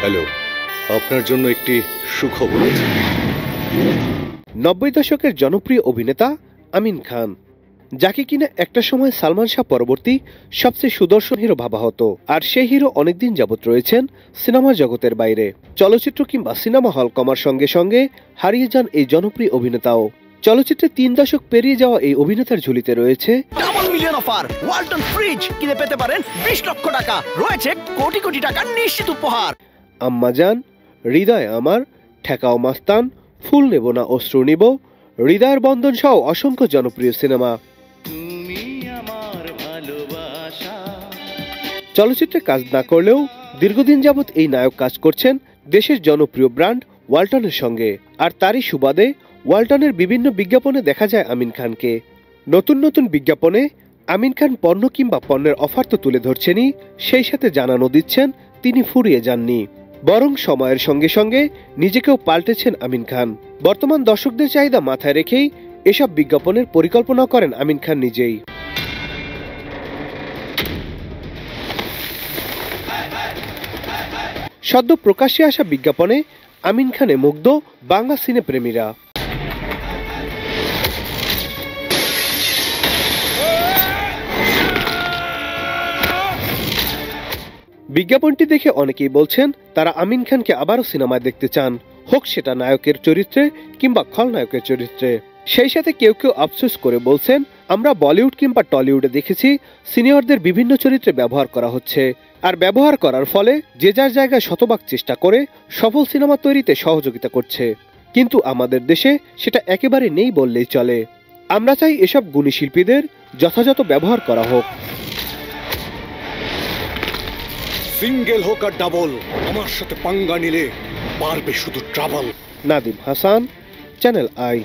Hello, আপনার জন্য একটি সুখবর আছে। 90 দশকের জনপ্রিয় অভিনেতা আমিন খান, যাকে কিনা একটা সময় সালমান শাহ পরবর্তী সবচেয়ে সুদর্শন হিরো ভাবা হতো, আর সেই হিরো অনেকদিন যাবৎ রয়েছেন সিনেমা জগতের বাইরে। চলচ্চিত্র কিংবা সিনেমা হল কমার সঙ্গে সঙ্গে হারিয়ে যান এই জনপ্রিয় অভিনেতাও। চলচ্চিত্রে 3 দশক পেরিয়ে যাওয়া এই অভিনেতার ঝুলিতে রয়েছে double million offer, Walton fridge কিনে পেতে পারেন 20 লক্ষ টাকা, রয়েছে কোটি কোটি টাকার নিশ্চিত উপহার। আম্মাজান, হৃদয় আমার, ঠেকাও মাস্তান, ফুল নেব না অশ্রু নিব, হৃদয়ের বন্ধন সহ অসংখ্য জনপ্রিয় সিনেমা। চলচ্চিত্রে কাজ না করলেও দীর্ঘদিন যাবৎ এই নায়ক কাজ করছেন দেশের জনপ্রিয় ব্র্যান্ড ওয়ালটনের সঙ্গে, আর তারই সুবাদে ওয়ালটনের বিভিন্ন বিজ্ঞাপনে দেখা যায় আমিন খানকে। নতুন নতুন বিজ্ঞাপনে আমিন খান পণ্য কিংবা পণ্যের অফার তো তুলে ধরছেনই, সেই সাথে জানানো দিচ্ছেন তিনি ফুরিয়ে যাননি, বরং সময়ের সঙ্গে সঙ্গে নিজেকেও পাল্টেছেন আমিন খান। বর্তমান দর্শকদের চাহিদা মাথায় রেখেই এসব বিজ্ঞাপনের পরিকল্পনা করেন আমিন খান নিজেই। সদ্য প্রকাশ্যে আসা বিজ্ঞাপনে আমিন খানে মুগ্ধ বাংলা সিনেপ্রেমীরা। বিজ্ঞাপনটি দেখে অনেকেই বলছেন তারা আমিন খানকে আবারও সিনেমায় দেখতে চান, হোক সেটা নায়কের চরিত্রে কিংবা খলনায়কের চরিত্রে। সেই সাথে কেউ কেউ আফসোস করে বলছেন, আমরা বলিউড কিংবা টলিউডে দেখেছি সিনিয়রদের বিভিন্ন চরিত্রে ব্যবহার করা হচ্ছে, আর ব্যবহার করার ফলে যে যার জায়গায় শতভাগ চেষ্টা করে সফল সিনেমা তৈরিতে সহযোগিতা করছে, কিন্তু আমাদের দেশে সেটা একেবারে নেই বললেই চলে। আমরা চাই এসব গুণী শিল্পীদের যথাযথ ব্যবহার করা হোক। সিঙ্গেল হোক আর ডাবল, আমার সাথে পাঙ্গা নিলে পারবে শুধু trouble. Nadim Hasan, Channel I.